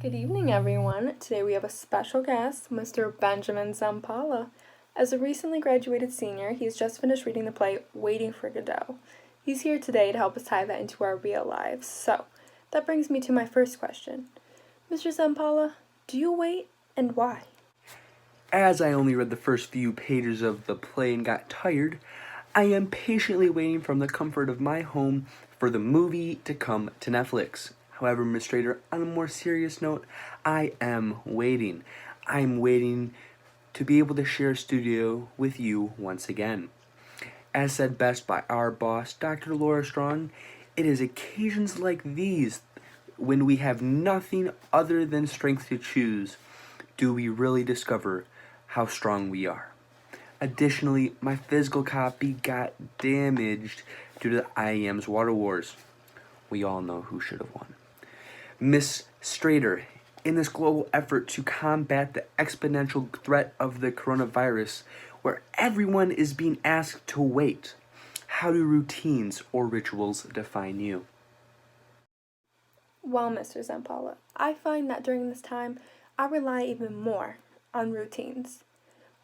Good evening, everyone. Today we have a special guest, Mr. Benjamin Zampala. As a recently graduated senior, he's just finished reading the play Waiting for Godot. He's here today to help us tie that into our real lives. So, that brings me to my first question. Mr. Zampala, do you wait, and why? As I only read the first few pages of the play and got tired, I am patiently waiting from the comfort of my home for the movie to come to Netflix. However, Ms. Strader, on a more serious note, I am waiting. I'm waiting to be able to share a studio with you once again. As said best by our boss, Dr. Laura Strong, it is occasions like these when we have nothing other than strength to choose do we really discover how strong we are. Additionally, my physical copy got damaged due to the IEM's Water Wars. We all know who should have won. Miss Strader, in this global effort to combat the exponential threat of the coronavirus, where everyone is being asked to wait, how do routines or rituals define you? Well, Mr. Zampala, I find that during this time, I rely even more on routines.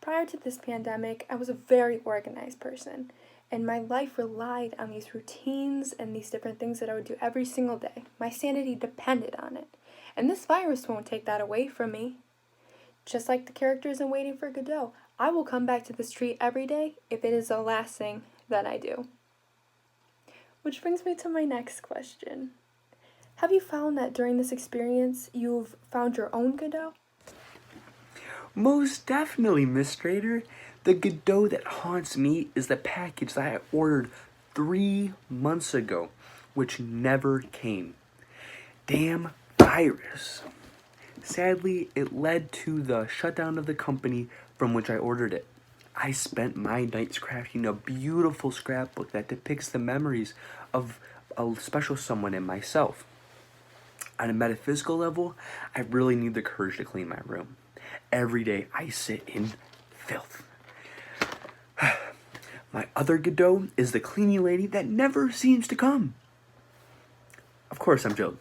Prior to this pandemic, I was a very organized person, and my life relied on these routines and these different things that I would do every single day. My sanity depended on it, and this virus won't take that away from me. Just like the characters in Waiting for Godot, I will come back to the street every day if it is the last thing that I do. Which brings me to my next question. Have you found that during this experience, you've found your own Godot? Most definitely, Miss Strader. The Godot that haunts me is the package that I ordered 3 months ago, which never came. Damn virus. Sadly, it led to the shutdown of the company from which I ordered it. I spent my nights crafting a beautiful scrapbook that depicts the memories of a special someone and myself. On a metaphysical level, I really need the courage to clean my room. Every day I sit in filth. My other Godot is the cleaning lady that never seems to come. Of course, I'm joking.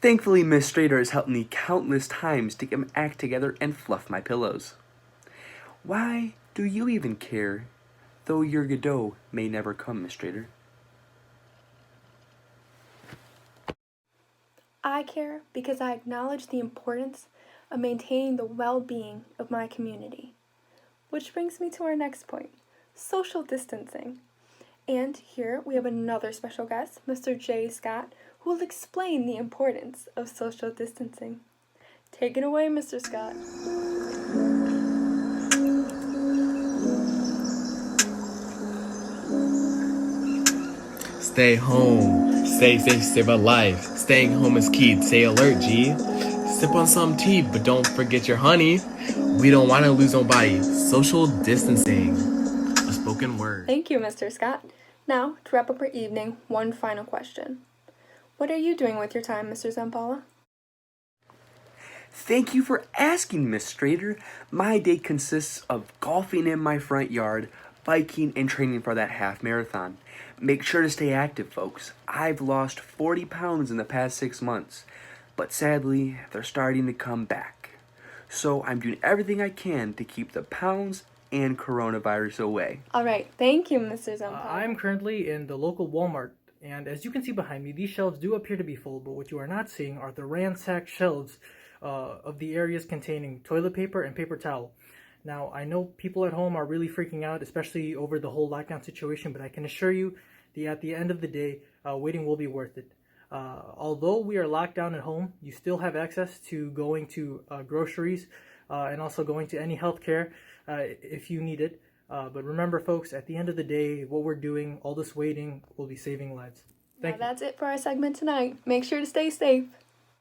Thankfully, Miss Strader has helped me countless times to get my act together and fluff my pillows. Why do you even care, though your Godot may never come, Miss Strader? I care because I acknowledge the importance of maintaining the well-being of my community. Which brings me to our next point, social distancing. And here we have another special guest, Mr. Jay Scott, who will explain the importance of social distancing. Take it away, Mr. Scott. Stay home. Stay safe, save a life. Staying home is key. Stay alert, G. Sip on some tea, but don't forget your honey. We don't want to lose nobody. Social distancing. A spoken word. Thank you, Mr. Scott. Now, to wrap up our evening, one final question. What are you doing with your time, Mr. Zampala? Thank you for asking, Miss Strader. My day consists of golfing in my front yard, biking, and training for that half marathon. Make sure to stay active, folks. I've lost 40 pounds in the past 6 months, but sadly, they're starting to come back. So I'm doing everything I can to keep the pounds and coronavirus away. All right, thank you, Mr. Zampala. I'm currently in the local Walmart, and as you can see behind me, these shelves do appear to be full, but what you are not seeing are the ransacked shelves of the areas containing toilet paper and paper towel. Now, I know people at home are really freaking out, especially over the whole lockdown situation, but I can assure you that at the end of the day, waiting will be worth it. Although we are locked down at home, you still have access to going to groceries and also going to any healthcare if you need it. But remember, folks, at the end of the day, what we're doing, all this waiting, will be saving lives. Thank you. That's it for our segment tonight. Make sure to stay safe.